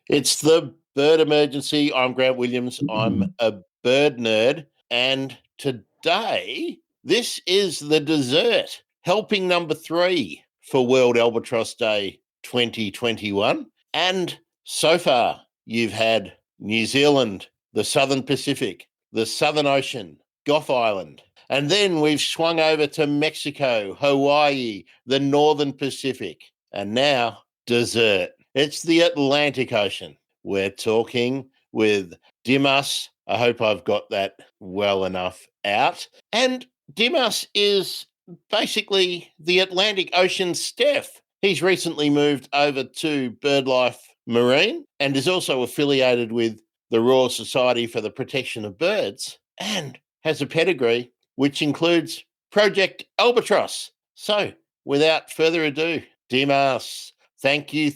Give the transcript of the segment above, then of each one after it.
It's the bird emergency. I'm Grant Williams. I'm a bird nerd. And today, this is the dessert, helping number 3 for World Albatross Day 2021. And so far, you've had New Zealand, the Southern Pacific, the Southern Ocean, Gough Island. And then we've swung over to Mexico, Hawaii, the Northern Pacific. And now, dessert. It's the Atlantic Ocean. We're talking with Dimas. I hope I've got that well enough out. And Dimas is basically the Atlantic Ocean Steph. He's recently moved over to Birdlife Marine and is also affiliated with the Royal Society for the Protection of Birds and has a pedigree which includes Project Albatross. So, without further ado, Dimas, thank you.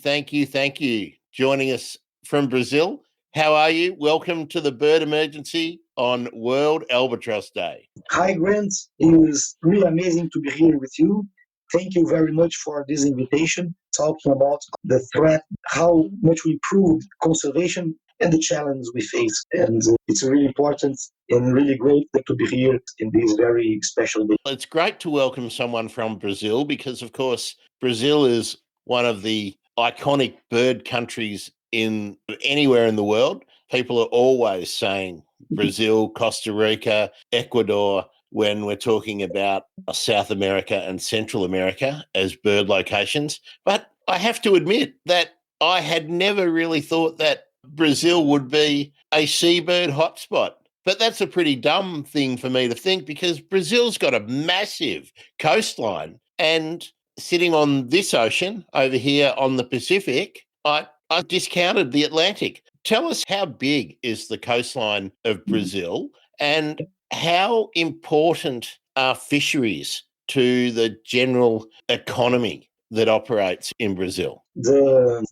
Joining us from Brazil. How are you? Welcome to the Bird Emergency on World Albatross Day. Hi, Grant. It is really amazing to be here with you. Thank you very much for this invitation, talking about the threat, how much we improved conservation and the challenge we face. And it's really important and really great to be here in this very special day. It's great to welcome someone from Brazil because, of course, Brazil is one of the iconic bird countries in anywhere in the world. People are always saying Brazil, Costa Rica, Ecuador, when we're talking about South America and Central America as bird locations. But I have to admit that I had never really thought that Brazil would be a seabird hotspot. But that's a pretty dumb thing for me to think because Brazil's got a massive coastline, and sitting on this ocean over here on the Pacific, I discounted the Atlantic. Tell us, how big is the coastline of Brazil and how important are fisheries to the general economy that operates in Brazil?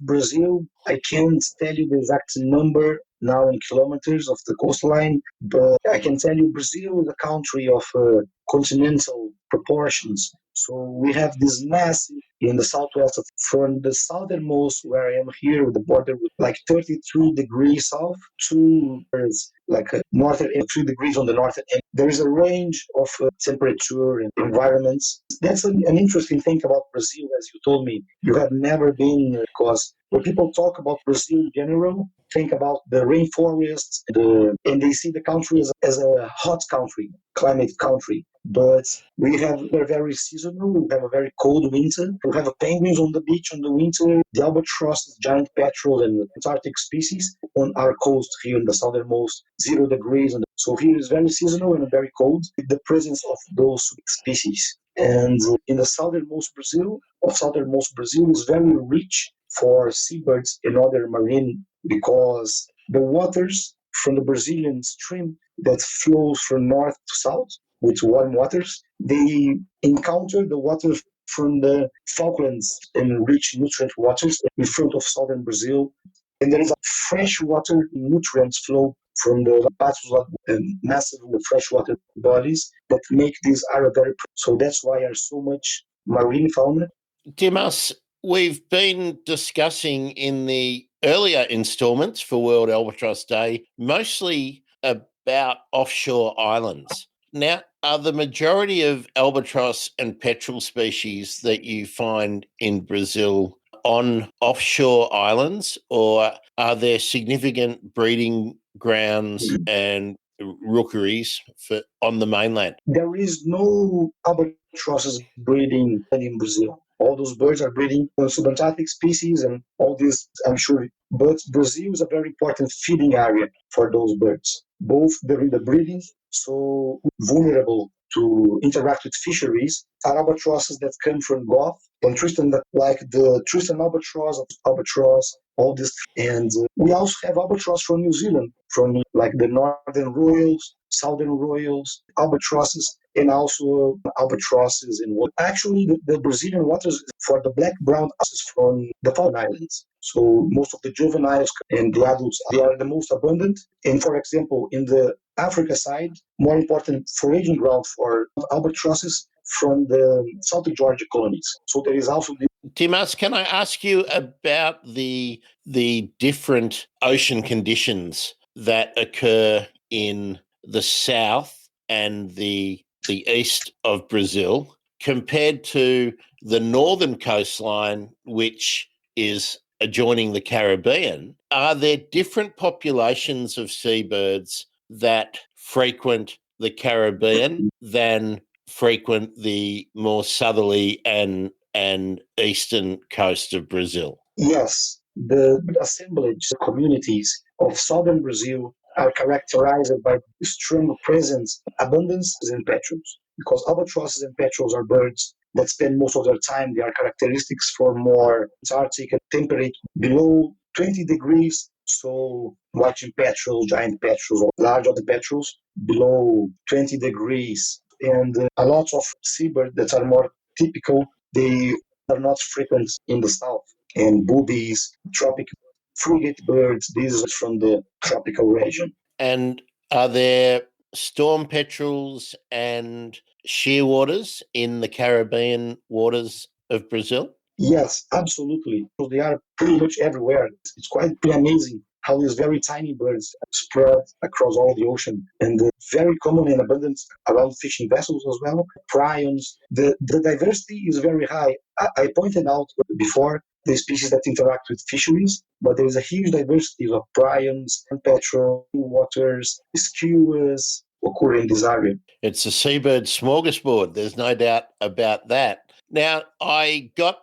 Brazil, I can't tell you the exact number now in kilometers of the coastline, but I can tell you Brazil is a country of continental proportions. So we have this massive in the southwest from the southernmost where I am here with the border with like 33 degrees south to like northern 3 degrees on the northern end. There is a range of temperature and environments. That's an interesting thing about Brazil, as you told me. You have never been, because when people talk about Brazil in general, think about the rainforests, and they see the country as a hot country, climate country. But we're very seasonal. We have a very cold winter. We have penguins on the beach in the winter, the albatross, giant petrel, and Antarctic species on our coast here in the southernmost 0 degrees. And so here is very seasonal and very cold with the presence of those species. And in the southernmost Brazil is very rich for seabirds and other marine because the waters from the Brazilian stream that flows from north to south with warm waters, they encounter the water from the Falklands and rich nutrient waters in front of southern Brazil. And there is a freshwater nutrients flow from the Albatross and massive freshwater bodies that make this area very. So that's why there's so much marine fauna. Dimas, we've been discussing in the earlier installments for World Albatross Day mostly about offshore islands. Now, are the majority of albatross and petrel species that you find in Brazil on offshore islands, or are there significant breeding grounds and rookeries on the mainland? There is no albatrosses breeding in Brazil. All those birds are breeding subantarctic species and all this, I'm sure. But Brazil is a very important feeding area for those birds. Both the breeding, so vulnerable to interact with fisheries, are albatrosses that come from Gough and Tristan, like the Tristan albatross, all this. And we also have albatross from New Zealand, from like the northern royals, southern royals, albatrosses, and also albatrosses in what actually the Brazilian waters for the black brown albatrosses from the Falkland Islands. So most of the juveniles and the adults, they are the most abundant. And for example, in the Africa side, more important foraging ground for albatrosses from the South Georgia colonies. So there is also the Dimas, can I ask you about the different ocean conditions that occur in the south and the east of Brazil compared to the northern coastline, which is adjoining the Caribbean? Are there different populations of seabirds that frequent the Caribbean than frequent the more southerly and eastern coast of Brazil? Yes, the assemblage communities of southern Brazil are characterized by strong presence, abundance in petrels. Because albatrosses and petrels are birds that spend most of their time, they are characteristics for more Arctic and temperate below 20 degrees. So watching petrels, giant petrels, or larger petrels below 20 degrees. And a lot of seabirds that are more typical, they are not frequent in the south and boobies, tropic frigate birds. These are from the tropical region. And are there storm petrels and shearwaters in the Caribbean waters of Brazil? Yes, absolutely. So they are pretty much everywhere. It's quite pretty amazing how these very tiny birds spread across all the ocean and very common and abundant around fishing vessels as well. Prions, the diversity is very high. I pointed out before the species that interact with fisheries, but there is a huge diversity of prions and petrel, waters, skuas occur in this area. It's a seabird smorgasbord. There's no doubt about that. Now, I got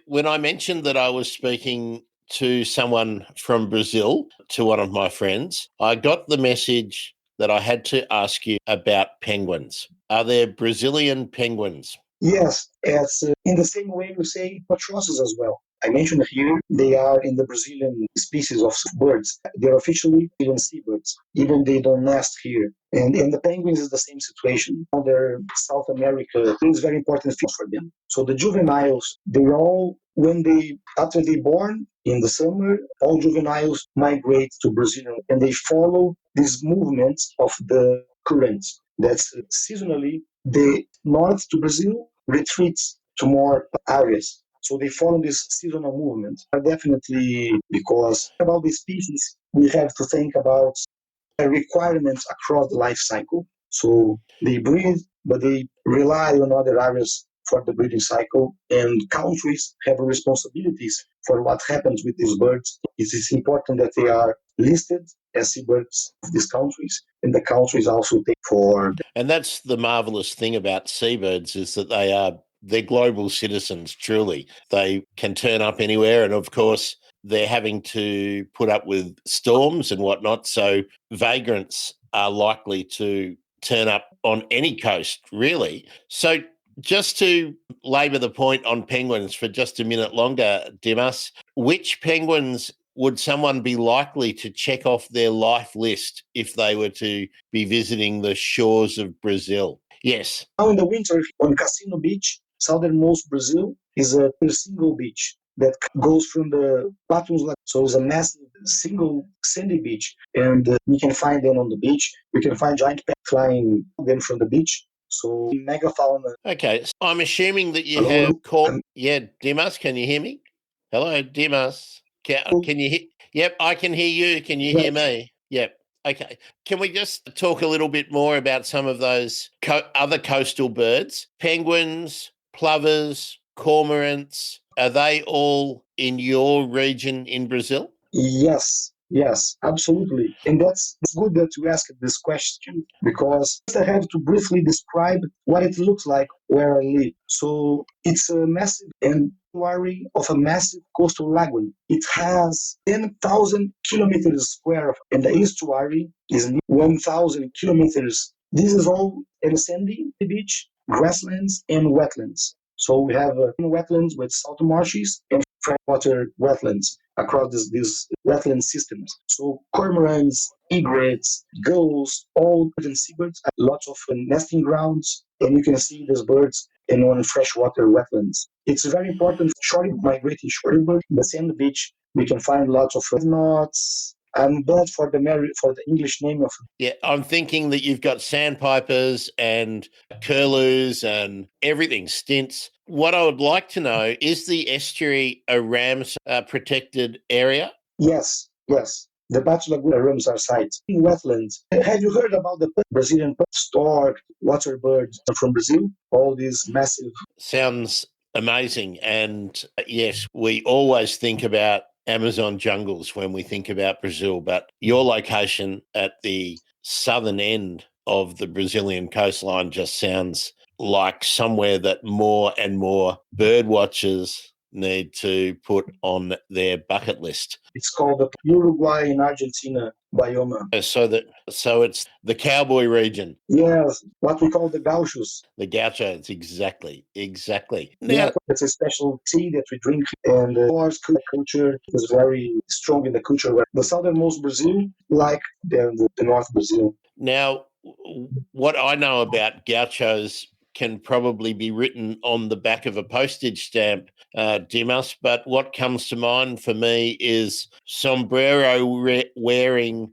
when I mentioned that I was speaking to someone from Brazil, to one of my friends, I got the message that I had to ask you about penguins. Are there Brazilian penguins? Yes, it's in the same way we say albatrosses as well. I mentioned here they are in the Brazilian species of birds. They're officially even seabirds, even they don't nest here. And the penguins is the same situation. They're South America. It's very important for them. So the juveniles, they all when they after they born in the summer, all juveniles migrate to Brazil and they follow these movements of the currents. That's seasonally the north to Brazil retreats to more areas. So they follow this seasonal movement. Definitely, because about the species, we have to think about requirements across the life cycle. So they breed, but they rely on other areas for the breeding cycle, and countries have responsibilities for what happens with these birds. It is important that they are listed as seabirds of these countries, and the countries also take for. And that's the marvelous thing about seabirds is that they're global citizens, truly. They can turn up anywhere. And of course, they're having to put up with storms and whatnot. So vagrants are likely to turn up on any coast, really. So just to labour the point on penguins for just a minute longer, Dimas, which penguins would someone be likely to check off their life list if they were to be visiting the shores of Brazil? Yes. Now in the winter on Cassino Beach, southernmost Brazil, is a single beach that goes from the Patos. So it's a massive single sandy beach, and you can find them on the beach. You can find giant pets flying them from the beach. So megafauna. Okay. So I'm assuming that you Hello, have caught. Yeah, Dimas, can you hear me? Hello, Dimas. Can you hear? Yep, I can hear you. Can you hear me? Yep. Okay. Can we just talk a little bit more about some of those other coastal birds? Penguins, plovers, cormorants, are they all in your region in Brazil? Yes, yes, absolutely. And that's good that you asked this question because I have to briefly describe what it looks like where I live. So it's a massive and estuary of a massive coastal lagoon. It has 10,000 kilometers square, and the estuary is 1,000 kilometers. This is all in a sandy beach, grasslands, and wetlands. So we have wetlands with salt marshes and freshwater wetlands across these wetland systems. So cormorants, egrets, gulls, all birds and seabirds, lots of nesting grounds, and you can see these birds in on freshwater wetlands. It's very important for short migrating shorebird, the sand beach We can find lots of knots. I'm bad for the English name of. Yeah, I'm thinking that you've got sandpipers and curlews and everything, stints. What I would like to know, is the estuary a Ramsar protected area? Yes, yes. The Bachelor Ramsar site in wetlands. Have you heard about the Brazilian stork, water birds from Brazil? All these massive. Sounds amazing. And yes, we always think about Amazon jungles when we think about Brazil, but your location at the southern end of the Brazilian coastline just sounds like somewhere that more and more bird watchers need to put on their bucket list. It's called the Uruguay and Argentina biome. So it's the cowboy region. Yes, what we call the gauchos. The gauchos, exactly. Yeah, Now, it's a special tea that we drink, and of course, culture is very strong in the culture. Where the southernmost Brazil, like the North Brazil. Now, what I know about gauchos can probably be written on the back of a postage stamp, Dimas, but what comes to mind for me is sombrero wearing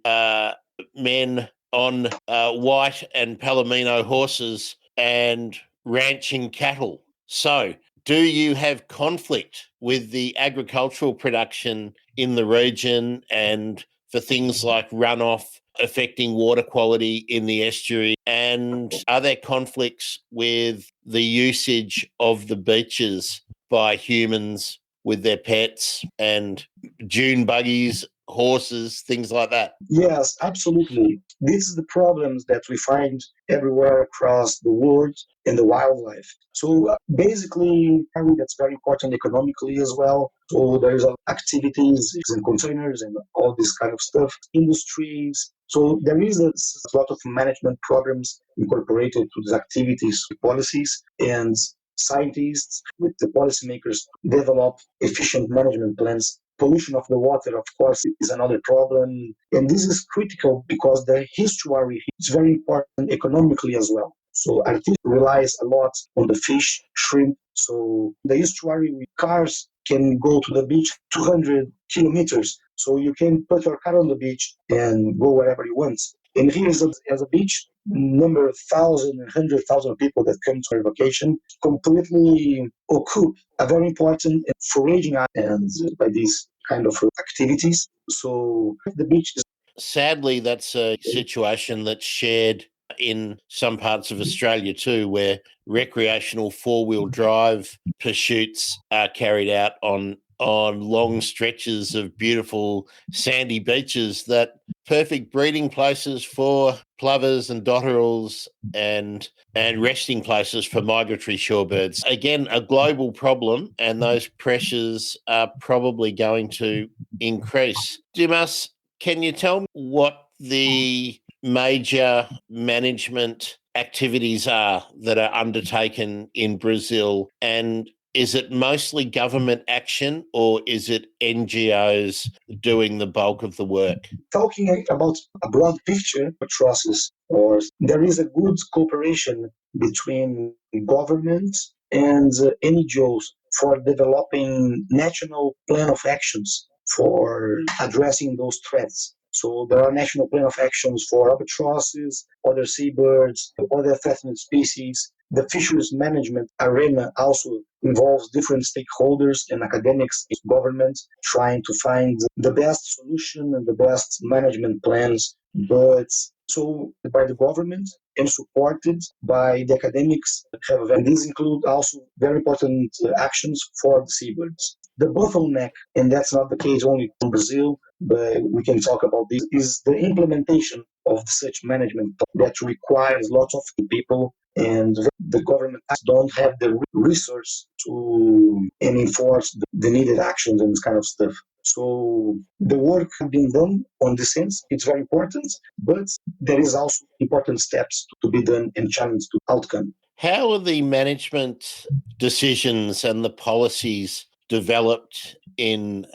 men on white and palomino horses and ranching cattle. So, do you have conflict with the agricultural production in the region and for things like runoff affecting water quality in the estuary? And are there conflicts with the usage of the beaches by humans with their pets and dune buggies, horses, things like that? Yes, absolutely. This is the problems that we find everywhere across the world in the wildlife. So basically, I think that's very important economically as well. So there's activities and containers and all this kind of stuff, industries. So there is a lot of management programs incorporated to these activities, policies, and scientists with the policymakers develop efficient management plans. Pollution of the water, of course, is another problem. And this is critical because the estuary is very important economically as well. So Arctic relies a lot on the fish, shrimp. So the estuary with cars can go to the beach 200 kilometers. So you can put your car on the beach and go wherever you want. And here is as a beach, number of thousand and 100,000 people that come to our vacation completely occupy a very important foraging and by these kind of activities. So the beach is. Sadly, that's a situation that's shared in some parts of Australia too, where recreational four-wheel drive pursuits are carried out on long stretches of beautiful sandy beaches that perfect breeding places for plovers and dotterels and resting places for migratory shorebirds. Again, a global problem, and those pressures are probably going to increase. Dimas, can you tell me what the major management activities are that are undertaken in Brazil? And is it mostly government action or is it NGOs doing the bulk of the work? Talking about a broad picture process, or there is a good cooperation between government and NGOs for developing national plan of actions for addressing those threats. So there are national plan of actions for albatrosses, other seabirds, other threatened species. The fisheries management arena also involves different stakeholders and academics, government, trying to find the best solution and the best management plans. But so by the government and supported by the academics, and these include also very important actions for the seabirds. The bottleneck, and that's not the case only in Brazil, but we can talk about this, is the implementation of such management that requires lots of people, and the government don't have the resource to enforce the needed actions and this kind of stuff. So the work being done on this sense, it's very important, but there is also important steps to be done and challenge to outcome. How are the management decisions and the policies developed in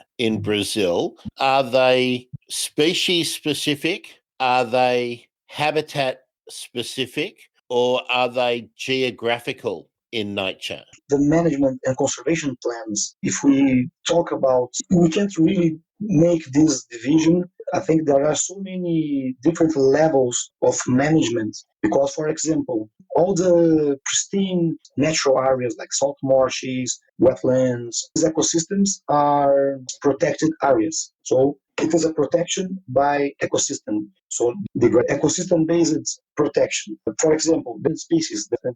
Brazil? Are they species specific? Are they habitat specific? Or are they geographical in nature? The management and conservation plans, if we talk about, we can't really make this division. I think there are so many different levels of management because, for example, all the pristine natural areas like salt marshes, wetlands, these ecosystems are protected areas. So it is a protection by ecosystem. So the ecosystem-based protection. For example, different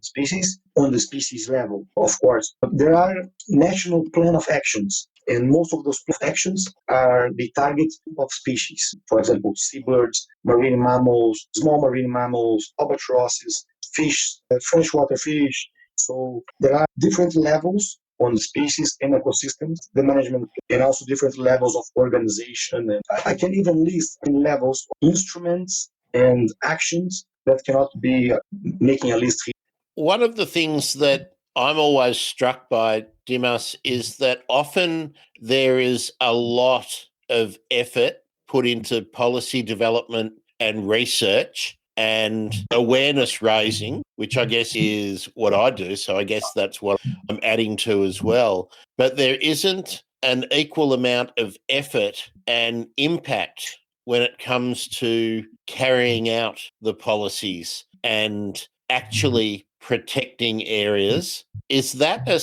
species on the species level, of course. But there are national plan of actions, and most of those actions are the target of species. For example, seabirds, marine mammals, small marine mammals, albatrosses, fish, freshwater fish. So there are different levels on species and ecosystems, the management, and also different levels of organization. And I can even list in levels, instruments and actions that cannot be making a list here. One of the things that I'm always struck by, Dimas, is that often there is a lot of effort put into policy development and research and awareness raising, which I guess is what I do. So I guess that's what I'm adding to as well. But there isn't an equal amount of effort and impact when it comes to carrying out the policies and actually protecting areas. Is that a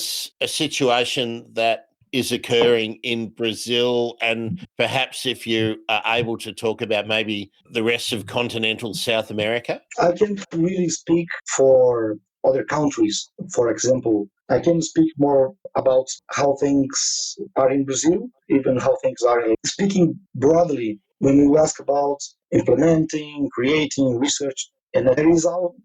situation that is occurring in Brazil? And perhaps if you are able to talk about maybe the rest of continental South America? I can't really speak for other countries. For example, I can speak more about how things are in Brazil, even how things are speaking broadly. When you ask about implementing, creating, research, and there is all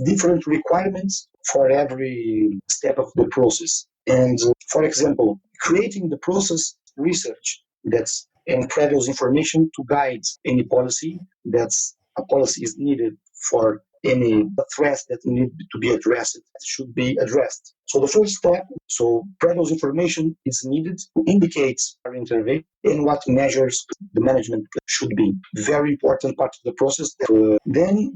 different requirements for every step of the process. And for example, creating the process research that's and produce information to guide any policy that's a policy is needed for any threats that need to be addressed should be addressed. So the first step, so produce information is needed to indicate our intervention and what measures the management should be. Very important part of the process. Then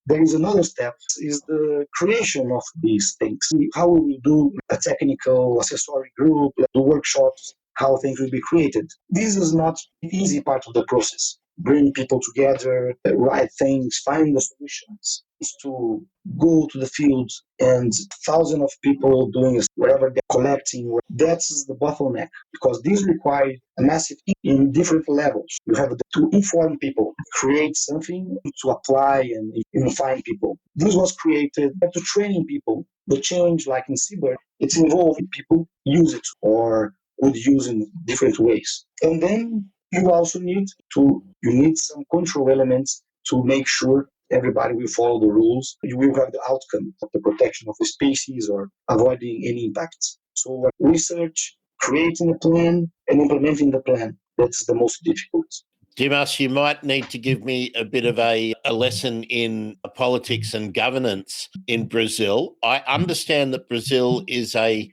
there is another step is the creation of these things. How will we do a technical accessory group, do workshops, how things will be created. This is not the easy part of the process. Bring people together, write things, find the solutions. Is to go to the field and thousands of people doing whatever they're collecting. That's the bottleneck because these require a massive in different levels. You have to inform people, create something to apply and find people. This was created to training people. The change, like in seabird, it's involving people use it or would use in different ways. And then you also need some control elements to make sure everybody will follow the rules. You will have the outcome of the protection of the species or avoiding any impacts. So research, creating a plan and implementing the plan, that's the most difficult. Dimas, you might need to give me a bit of a lesson in politics and governance in Brazil. I understand that Brazil is a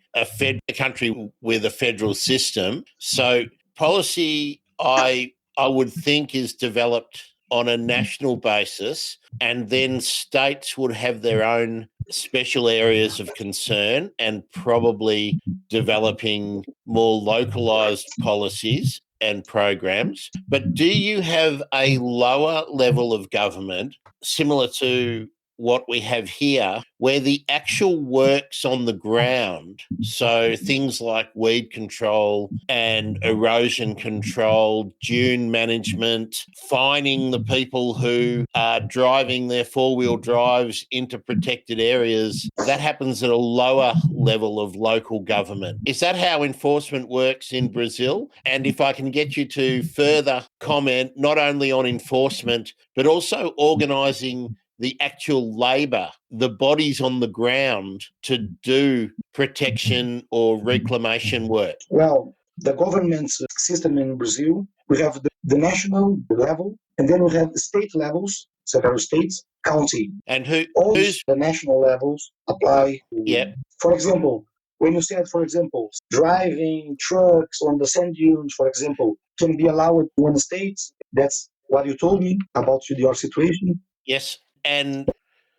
country with a federal system. So policy, I would think, is developed on a national basis, and then states would have their own special areas of concern and probably developing more localized policies and programs. But do you have a lower level of government similar to what we have here, where the actual works on the ground, so things like weed control and erosion control, dune management, fining the people who are driving their four-wheel drives into protected areas, that happens at a lower level of local government? Is that how enforcement works in Brazil? And if I can get you to further comment not only on enforcement, but also organising the actual labour, the bodies on the ground to do protection or reclamation work? Well, the government system in Brazil, we have the national level, and then we have the state levels, several states, county. And who's the national levels apply. Yep. For example, when you said, for example, driving trucks on the sand dunes, for example, can be allowed in one state. That's what you told me about your situation. Yes. And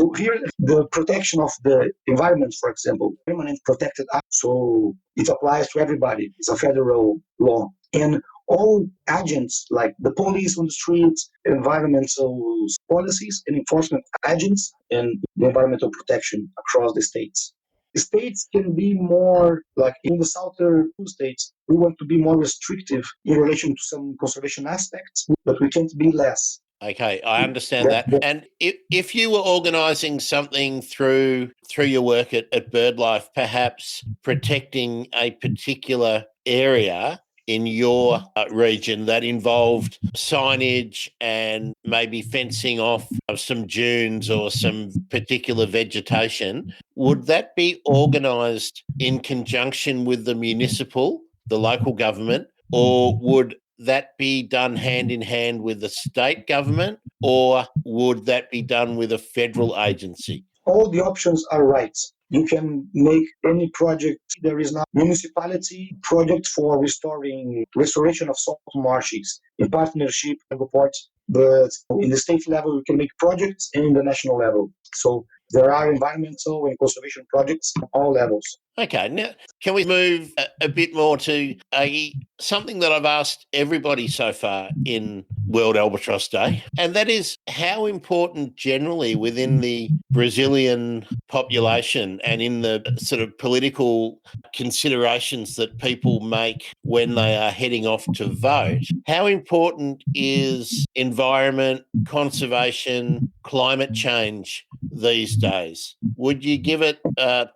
So here, the protection of the environment, for example, permanent protected area, so it applies to everybody. It's a federal law. And all agents, like the police on the streets, environmental policies and enforcement agents, and the environmental protection across the states. The states can be more, like in the southern states, we want to be more restrictive in relation to some conservation aspects, but we can't be less. Okay, I understand that. And if you were organising something through your work at BirdLife, perhaps protecting a particular area in your region that involved signage and maybe fencing off some dunes or some particular vegetation, would that be organised in conjunction with the local government, or would that be done hand in hand with the state government, or would that be done with a federal agency? All the options are right. You can make any project. There is now municipality project for restoration of salt marshes in partnership with the port. But in the state level, you can make projects, and in the national level. So there are environmental and conservation projects at all levels. Okay, now can we move a bit more to something that I've asked everybody so far in World Albatross Day, and that is how important generally within the Brazilian population and in the sort of political considerations that people make when they are heading off to vote, how important is environment, conservation, climate change these days? Would you give it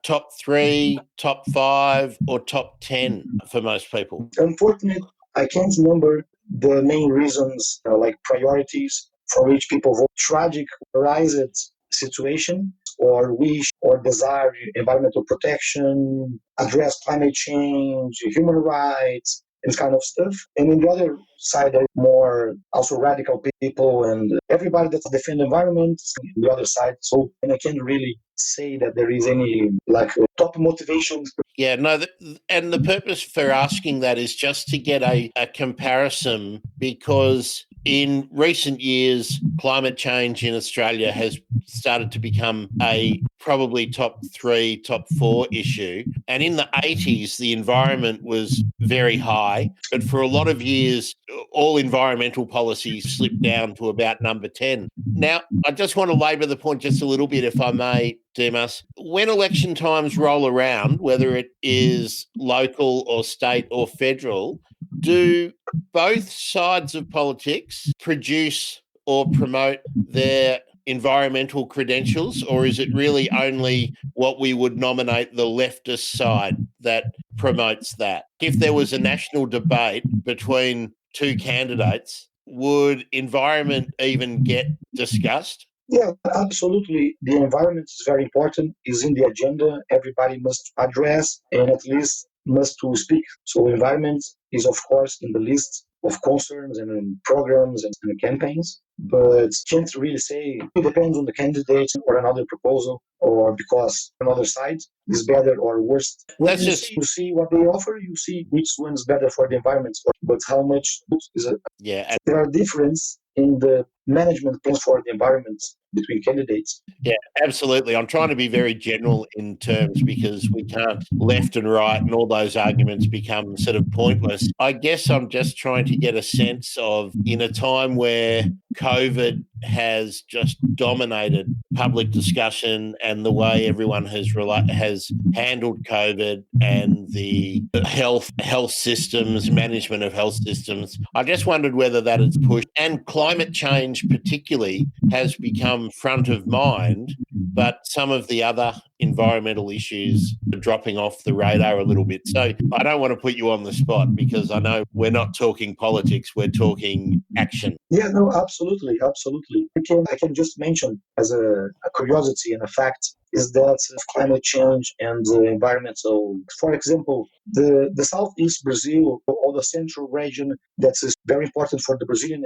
top 3, top 5, or top 10 for most people? Unfortunately, I can't remember the main reasons, like priorities for which people vote. Tragic, arised situation, or wish or desire environmental protection, address climate change, human rights, and kind of stuff. And on the other side, there are more also radical people and everybody that defend the environment on the other side. So, and I can't really say that there is any like top motivation. Yeah, no, and the purpose for asking that is just to get a comparison, because in recent years, climate change in Australia has started to become a probably top 3, top 4 issue. And in the 80s, the environment was very high. But for a lot of years, all environmental policies slipped down to about number 10. Now, I just want to labour the point just a little bit, if I may, Dimas. When election times roll around, whether it is local or state or federal, do both sides of politics produce or promote their environmental credentials, or is it really only what we would nominate the leftist side that promotes that? If there was a national debate between two candidates, would environment even get discussed? Yeah, absolutely. The environment is very important, is in the agenda. Everybody must address and at least must to speak. So environment is, of course, in the list of concerns and in programs and campaigns, but can't really say. It depends on the candidate or another proposal, or because another side is better or worse. When you see what they offer, you see which one's better for the environment, but how much is it? Yeah. There are differences in the management plans for the environment between candidates. Yeah, absolutely. I'm trying to be very general in terms, because we can't left and right and all those arguments become sort of pointless. I guess I'm just trying to get a sense of, in a time where COVID has just dominated public discussion and the way everyone has handled COVID and the health systems, management of health systems, I just wondered whether that has pushed, and climate change particularly has become front of mind, but some of the other environmental issues are dropping off the radar a little bit. So I don't want to put you on the spot, because I know we're not talking politics, we're talking action. Yeah, no, absolutely, absolutely. I can just mention as a curiosity and a fact is that climate change and environmental, for example, the southeast Brazil or the central region that is very important for the Brazilian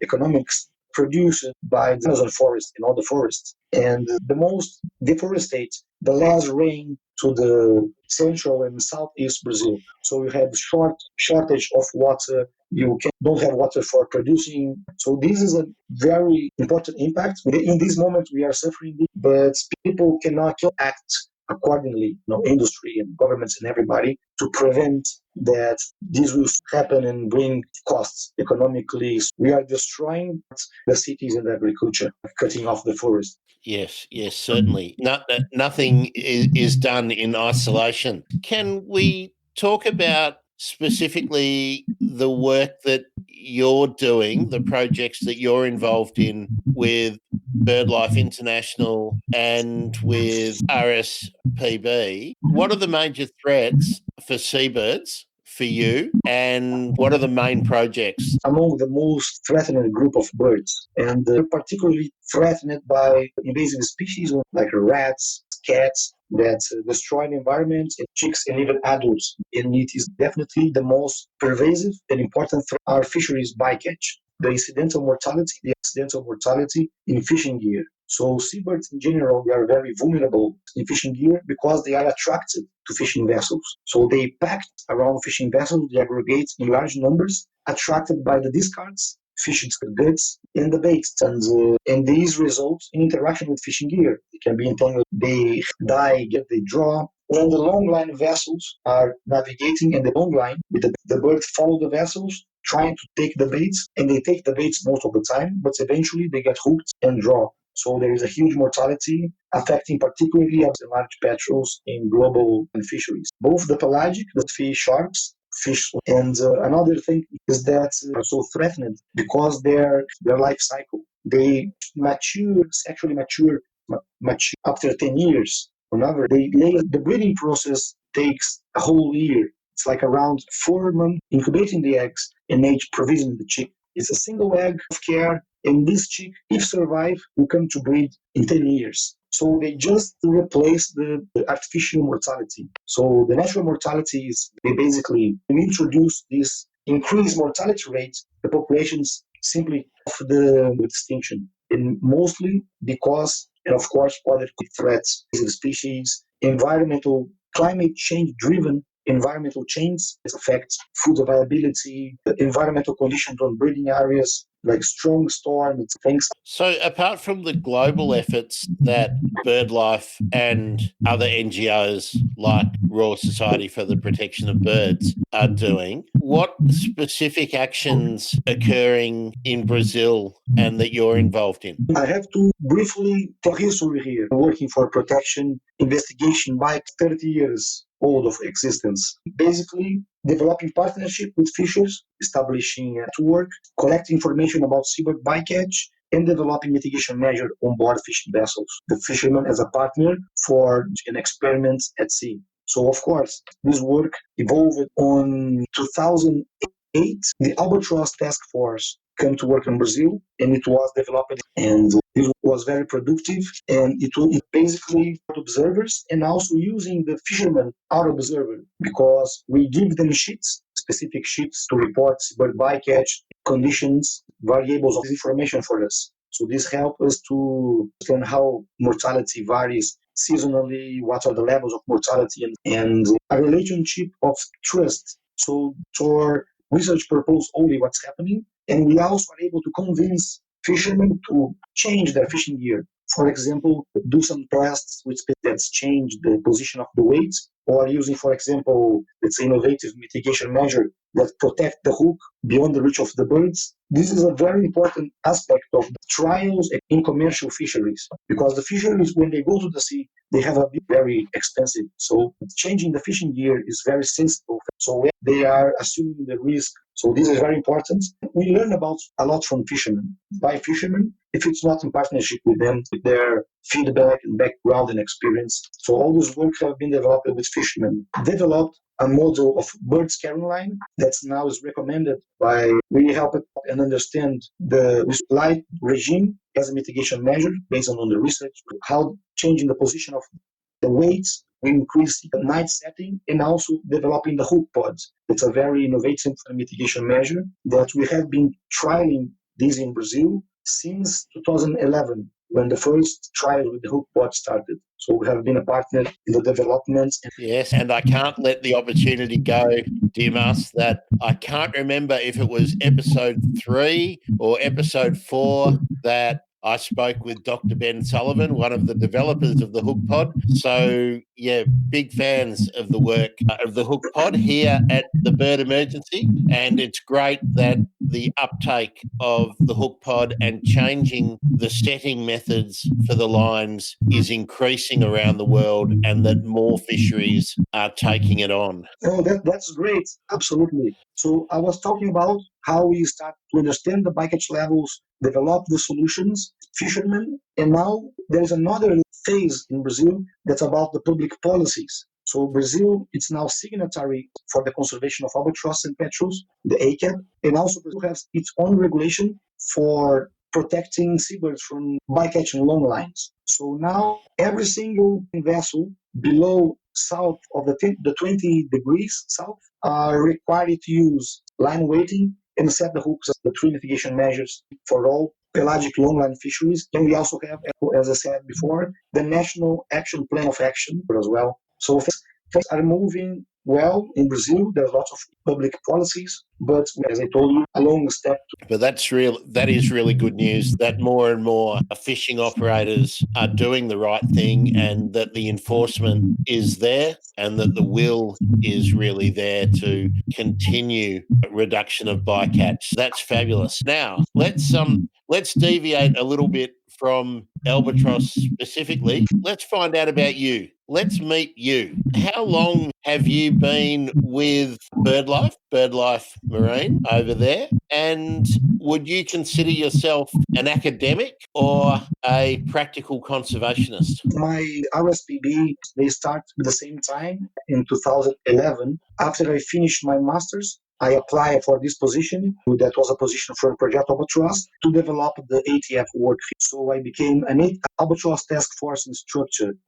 economics produced by the Amazon forest and all the forests. And the most deforested, the less rain to the central and southeast Brazil. So you have shortage of water, don't have water for producing. So this is a very important impact. In this moment, we are suffering, but people cannot act accordingly, industry and governments and everybody, to prevent that this will happen and bring costs economically. We are destroying the cities and agriculture, cutting off the forest. Yes, certainly. Nothing is done in isolation. Can we talk about specifically the work that you're doing, the projects that you're involved in with BirdLife International and with RSPB? What are the major threats for seabirds for you, and what are the main projects? Among the most threatened group of birds, and particularly threatened by invasive species like rats, cats, that destroy the environment, and chicks and even adults. And it is definitely the most pervasive and important threat are fisheries bycatch. The incidental mortality in fishing gear. So seabirds in general, they are very vulnerable in fishing gear because they are attracted to fishing vessels. So they pack around fishing vessels, they aggregate in large numbers, attracted by the discards, fishing goods, and the baits. And these result in interaction with fishing gear. They can be entangled, they die, they draw. When the long line vessels are navigating in the long line, the birds follow the vessels, trying to take the baits, and they take the baits most of the time, but eventually they get hooked and draw. So there is a huge mortality affecting particularly the large petrels in global fisheries. Both the pelagic, the fish sharks, fish, and another thing is that are so threatened because their life cycle. They sexually mature after 10 years. Whenever the breeding process takes a whole year. It's like around 4 months incubating the eggs and age provisioning the chick. It's a single egg of care, and this chick, if survive, will come to breed in 10 years. So they just replace the artificial mortality. So the natural mortality is they basically introduce this increased mortality rate, the populations simply of the extinction. And mostly because, and of course, other threats, species, climate change driven environmental change affects food availability, environmental conditions on breeding areas, like strong storms, things. So apart from the global efforts that BirdLife and other NGOs like Royal Society for the Protection of Birds are doing, what specific actions occurring in Brazil and that you're involved in? I have to briefly tell history here. I'm working for protection investigation by 30 years old of existence. Basically, developing partnership with fishers, establishing a network, collecting information about seabird bycatch, and developing mitigation measures on board fishing vessels. The fisherman as a partner for an experiment at sea. So, of course, this work evolved on 2008. The Albatross Task Force came to work in Brazil, and it was developed, and it was very productive, and it basically observers and also using the fishermen out observer, because we give them sheets, specific sheets to report bird bycatch conditions, variables of information for us. So this helps us to understand how mortality varies seasonally, what are the levels of mortality, and a relationship of trust. So for research purpose only what's happening, and we also are able to convince fishermen to change their fishing gear. For example, do some tests which that's change the position of the weights, or using, for example, let's say innovative mitigation measure that protect the hook beyond the reach of the birds. This is a very important aspect of the trials in commercial fisheries, because the fisheries, when they go to the sea, they have a very expensive. So changing the fishing gear is very sensitive. So they are assuming the risk. So this is very important. We learn about a lot from fishermen, by fishermen, if it's not in partnership with them, with their feedback and background and experience. So all this work have been developed with fishermen. Developed a model of bird scaring line that now is recommended by, we help it and understand the light regime as a mitigation measure based on the research, how changing the position of the weights will increase the night setting, and also developing the Hookpod. It's a very innovative mitigation measure that we have been trialing this in Brazil since 2011. when the first trial with the Hookpod started. So we have been a partner in the development. Yes, and I can't let the opportunity go, Dimas, that I can't remember if it was episode 3 or episode 4 that I spoke with Dr. Ben Sullivan, one of the developers of the Hookpod. So, yeah, big fans of the work of the Hookpod here at the Bird Emergency. And it's great that the uptake of the Hookpod and changing the setting methods for the lines is increasing around the world, and that more fisheries are taking it on. Oh, that's great. Absolutely. So I was talking about how we start to understand the bycatch levels, develop the solutions, fishermen, and now there's another phase in Brazil that's about the public policies. So Brazil, it's now signatory for the conservation of albatross and petrels, the ACAP, and also Brazil has its own regulation for protecting seabirds from bycatch and long lines. So now every single vessel below south of the 20 degrees south are required to use line weighting and set the hooks as the three mitigation measures for all pelagic longline fisheries. And we also have, as I said before, the National Action Plan of Action as well. So things are moving well in Brazil. There's lots of public policies, but as I told you, a long step. But that is really good news that more and more fishing operators are doing the right thing, and that the enforcement is there, and that the will is really there to continue reduction of bycatch. That's fabulous. Now, let's deviate a little bit from albatross specifically. Let's find out about you. Let's meet you. How long have you been with Birdlife Marine over there? And would you consider yourself an academic or a practical conservationist? My RSPB, they start at the same time in 2011. After I finished my master's, I applied for this position. That was a position from Project Albatross to develop the ATF work. So I became an Albatross Task Force Instructor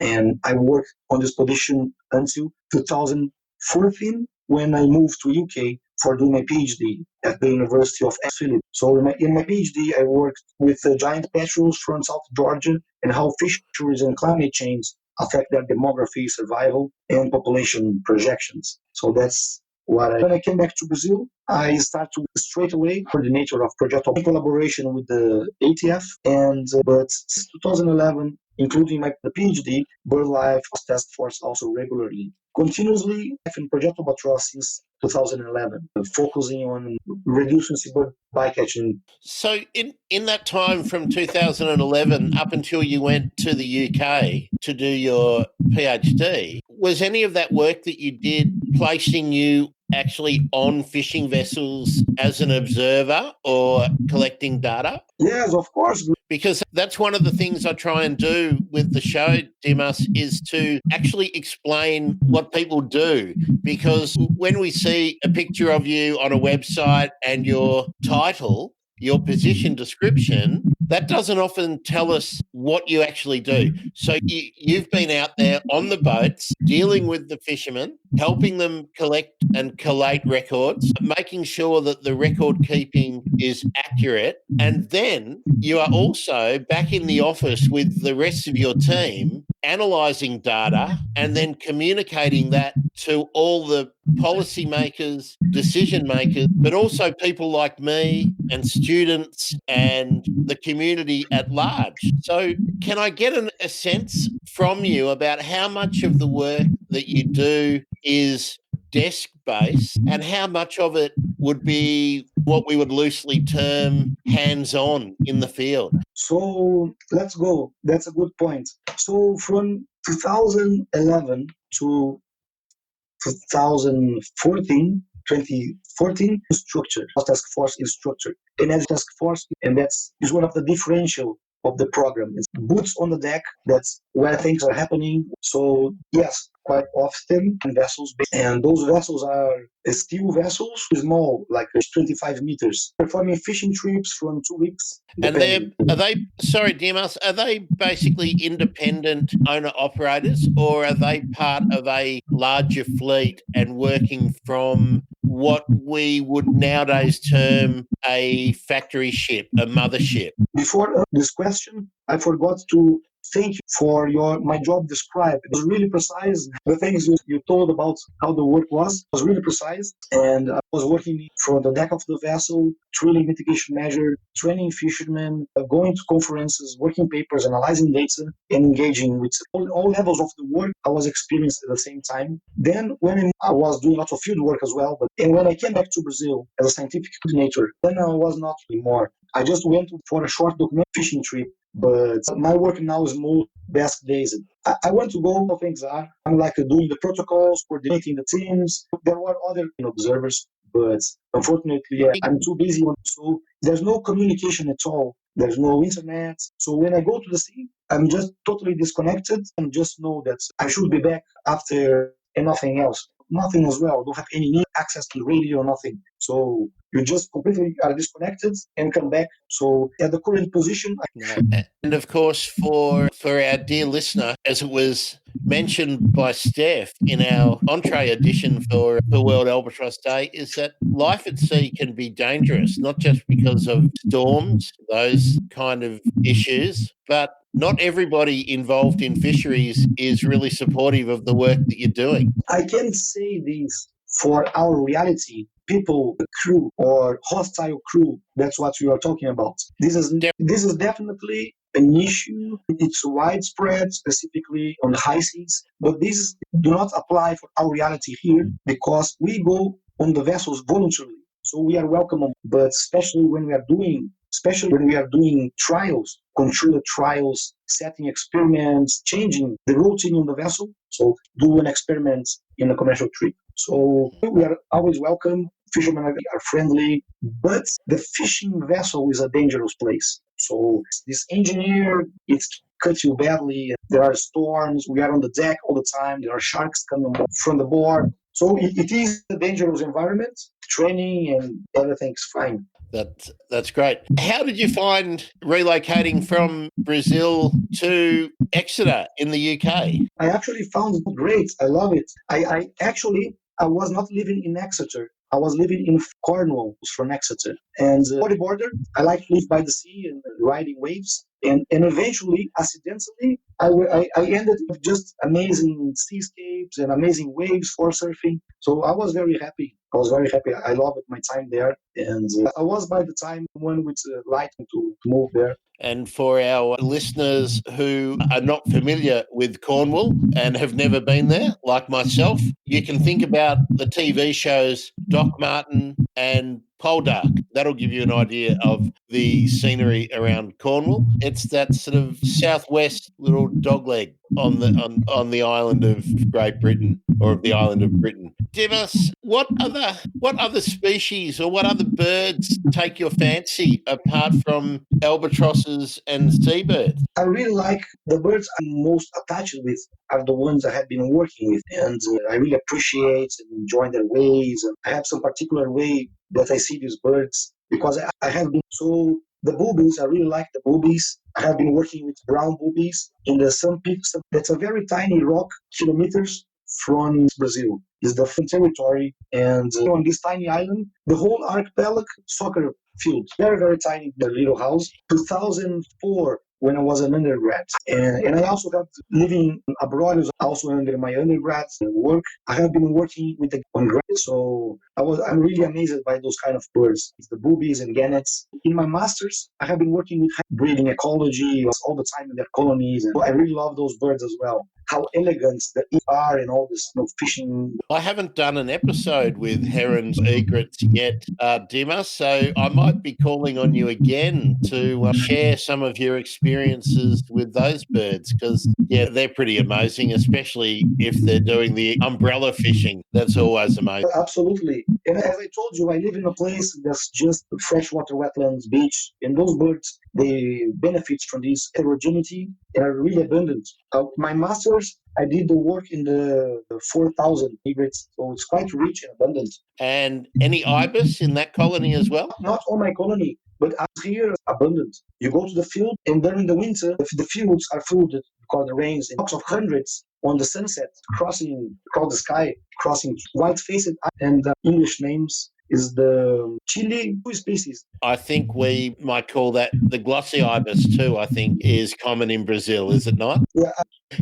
and I worked on this position until 2014 when I moved to UK for doing my PhD at the University of Philip. So in my PhD, I worked with giant petrels from South Georgia and how fisheries and climate change affect their demography, survival, and population projections. So that's when I came back to Brazil, I started to straight away coordinator of project in collaboration with the ATF, but since 2011, including the PhD, Birdlife Task Force also regularly, continuously in Project Albatross since 2011, focusing on reducing seabird bycatching. So in that time from 2011 up until you went to the UK to do your PhD, was any of that work that you did placing you actually on fishing vessels as an observer or collecting data? Yes, of course. Because that's one of the things I try and do with the show, Dimas, is to actually explain what people do. Because when we see a picture of you on a website and your title, your position description, that doesn't often tell us what you actually do. So you've been out there on the boats, dealing with the fishermen, helping them collect and collate records, making sure that the record keeping is accurate. And then you are also back in the office with the rest of your team, analysing data and then communicating that to all the policymakers, decision makers, but also people like me and students and the community at large. So can I get a sense from you about how much of the work that you do is desk-based and how much of it would be what we would loosely term hands-on in the field? So let's go. That's a good point. So from 2011 to 2014, structure, task force is structured. And as task force, and that's is one of the differential of the program. It's boots on the deck. That's where things are happening. So yes, quite often vessels, and those vessels are steel vessels, small, like 25 meters, performing fishing trips from 2 weeks. And sorry, Dimas, are they basically independent owner operators, or are they part of a larger fleet and working from what we would nowadays term a factory ship, a mothership? Before this question, I forgot to thank you for my job described. It was really precise. The things you told about how the work was really precise. And I was working from the deck of the vessel, drilling mitigation measure, training fishermen, going to conferences, working papers, analyzing data, and engaging with all levels of the work I was experiencing at the same time. Then when I was doing lots of field work as well, and when I came back to Brazil as a scientific coordinator, then I was not anymore. I just went for a short document fishing trip, but my work now is more desk based. I want to go how things are. I'm like doing the protocols, coordinating the teams. There were other observers, but unfortunately, I'm too busy. So there's no communication at all. There's no internet. So when I go to the sea, I'm just totally disconnected and just know that I should be back after and nothing else. Nothing as well. Don't have any need, access to radio, nothing. So you just completely are disconnected and come back. So at the current position, and of course, for our dear listener, as it was mentioned by Steph in our entree edition for World Albatross Day, is that life at sea can be dangerous, not just because of storms, those kind of issues, but not everybody involved in fisheries is really supportive of the work that you're doing. I can't say this for our reality. People, crew or hostile crew, that's what we are talking about. This is definitely an issue. It's widespread, specifically on the high seas, but this do not apply for our reality here because we go on the vessels voluntarily. So we are welcome, but especially when we are doing trials, controlled trials, setting experiments, changing the routine on the vessel. So do an experiment in a commercial trip. So we are always welcome. Fishermen are friendly, but the fishing vessel is a dangerous place. So this engineer, it's cut you badly. There are storms. We are on the deck all the time. There are sharks coming from the board. So it is a dangerous environment. Training and everything's fine. That's great. How did you find relocating from Brazil to Exeter in the UK? I actually found it great. I love it. I was not living in Exeter. I was living in Cornwall from Exeter. And for the border, I like to live by the sea and riding waves. And eventually, accidentally, I ended with just amazing seascapes and amazing waves for surfing. So I was very happy. I loved my time there. And I was by the time one with light to move there. And for our listeners who are not familiar with Cornwall and have never been there, like myself, you can think about the TV shows Doc Martin and Poldark. That'll give you an idea of the scenery around Cornwall. It's that sort of southwest little dogleg on the island of Great Britain, or of the island of Britain. Dimas, what other species or what other birds take your fancy apart from albatrosses and seabirds? I really like the birds I'm most attached with are the ones I have been working with, and I really appreciate and enjoy their ways. And I have some particular way that I see these birds because I have been so. The boobies, I really like the boobies. I have been working with brown boobies in the Sun Peaks. That's a very tiny rock, kilometers from Brazil. It's the territory, and on this tiny island, the whole archipelago soccer field, very very tiny, the little house. 2004, when I was an undergrad, and I also got living abroad also under my undergrad work. I have been working with the on grad, so I'm really amazed by those kind of birds. It's the boobies and gannets. In my masters, I have been working with breeding ecology all the time in their colonies, and I really love those birds as well. How elegant the are and all this fishing. I haven't done an episode with Herons Egrets yet, Dimas, so I might be calling on you again to share some of your experiences with those birds because, yeah, they're pretty amazing, especially if they're doing the umbrella fishing. That's always amazing. Absolutely. And as I told you, I live in a place that's just freshwater wetlands, beach, and those birds, they benefit from this heterogeneity and are really abundant. My masters, I did the work in the 4,000 egrets, so it's quite rich and abundant. And any ibis in that colony as well? Not on my colony, but out here, abundant. You go to the field, and during the winter, the fields are flooded because the rains in of hundreds on the sunset, crossing across the sky, crossing white-faced, and English names is the Chile species. I think we might call that the glossy ibis too, I think, is common in Brazil, is it not? Yeah,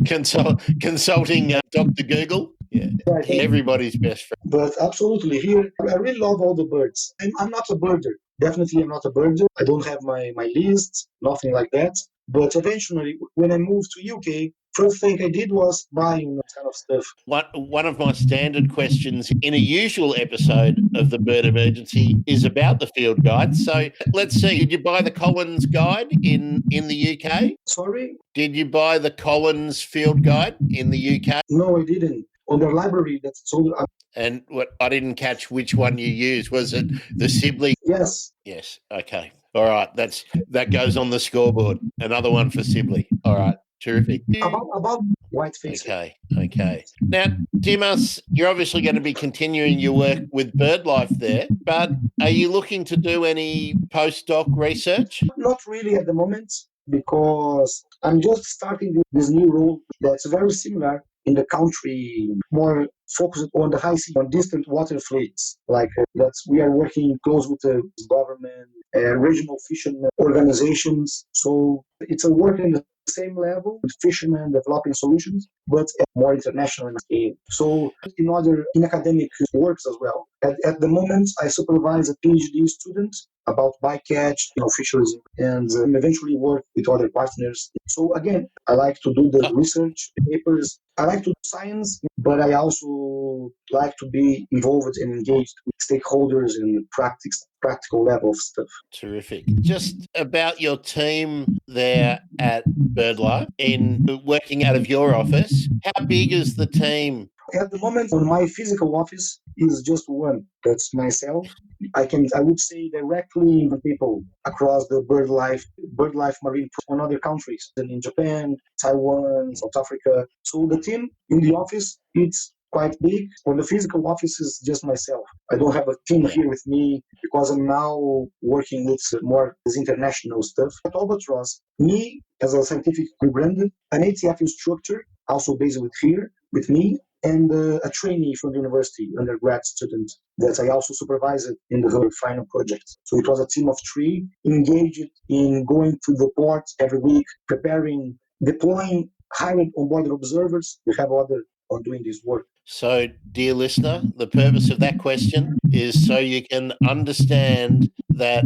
Consulting Dr. Google. Yeah, right. everybody's best friend. But absolutely, here I really love all the birds. I'm not a birder. Definitely, I'm not a birder. I don't have my list, nothing like that. But eventually, when I moved to UK, first thing I did was buying that kind of stuff. One of my standard questions in a usual episode of the Bird Emergency is about the field guide. So let's see, did you buy the Collins guide in the UK? Sorry? Did you buy the Collins field guide in the UK? No, I didn't. On the library, that's sold. And what I didn't catch which one you used. Was it the Sibley? Yes. Yes. Okay. All right. That goes on the scoreboard. Another one for Sibley. All right. Terrific. About whiteface. Okay. Now, Dimas, you're obviously going to be continuing your work with BirdLife there, but are you looking to do any postdoc research? Not really at the moment, because I'm just starting this new role that's very similar in the country, more focused on the high sea, on distant water fleets. Like that's we are working close with the government, regional fishermen organizations. So it's a work in the same level with fishermen developing solutions, but at more international scale. So in academic works as well. At the moment, I supervise a PhD student about bycatch, fisheries, and eventually work with other partners. So again, I like to do the research papers. I like to do science, but I also like to be involved and engaged with stakeholders in practical level of stuff. Terrific. Just about your team there at BirdLife in working out of your office, how big is the team? At the moment, on my physical office is just one. That's myself. I would say directly the people across the Birdlife Marine on other countries, and in Japan, Taiwan, South Africa. So the team in the office, it's quite big. On the physical office is just myself. I don't have a team here with me because I'm now working with more this international stuff. At Albatross, me as a scientific rebranded, an ATF instructor, also based with me, and a trainee from the university, undergrad student, that I also supervised in the final project. So it was a team of 3 engaged in going to the port every week, preparing, deploying, hiring onboard observers. We have other on doing this work. So, dear listener, the purpose of that question is so you can understand that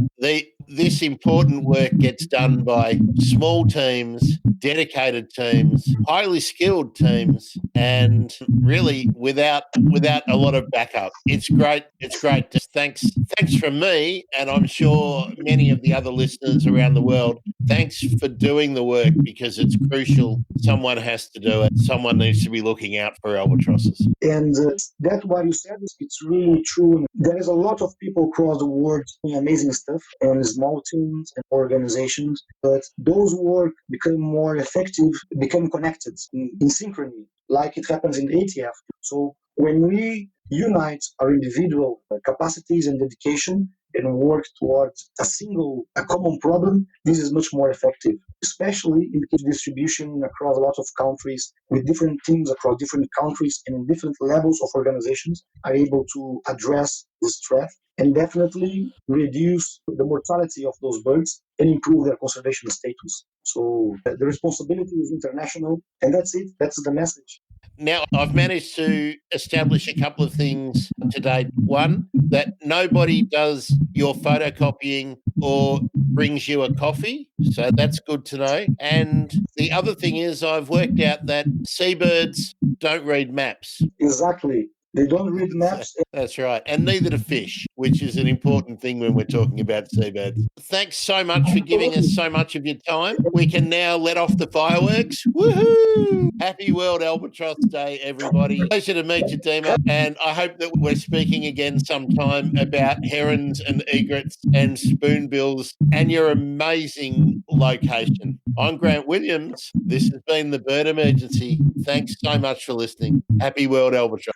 this important work gets done by small teams, dedicated teams, highly skilled teams, and really without a lot of backup. It's great. Just thanks from me, and I'm sure many of the other listeners around the world. Thanks for doing the work, because it's crucial. Someone has to do it. Someone needs to be looking out for albatrosses. And that what you said, it's really true. There is a lot of people across the world doing amazing stuff and small teams and organizations, but those work become more effective, become connected in synchrony, like it happens in the ATF. So when we unite our individual capacities and dedication and work towards a common problem, this is much more effective, especially in the distribution across a lot of countries, with different teams across different countries and in different levels of organizations are able to address this threat and definitely reduce the mortality of those birds and improve their conservation status. So the responsibility is international, and that's it. That's the message. Now, I've managed to establish a couple of things today. One, that nobody does your photocopying or brings you a coffee. So that's good to know. And the other thing is, I've worked out that seabirds don't read maps. Exactly. They don't read maps. That's right. And neither do fish, which is an important thing when we're talking about seabirds. Thanks so much for giving us so much of your time. We can now let off the fireworks. Woohoo! Happy World Albatross Day, everybody. Pleasure to meet you, Dima. And I hope that we're speaking again sometime about herons and egrets and spoonbills and your amazing location. I'm Grant Williams. This has been the Bird Emergency. Thanks so much for listening. Happy World Albatross.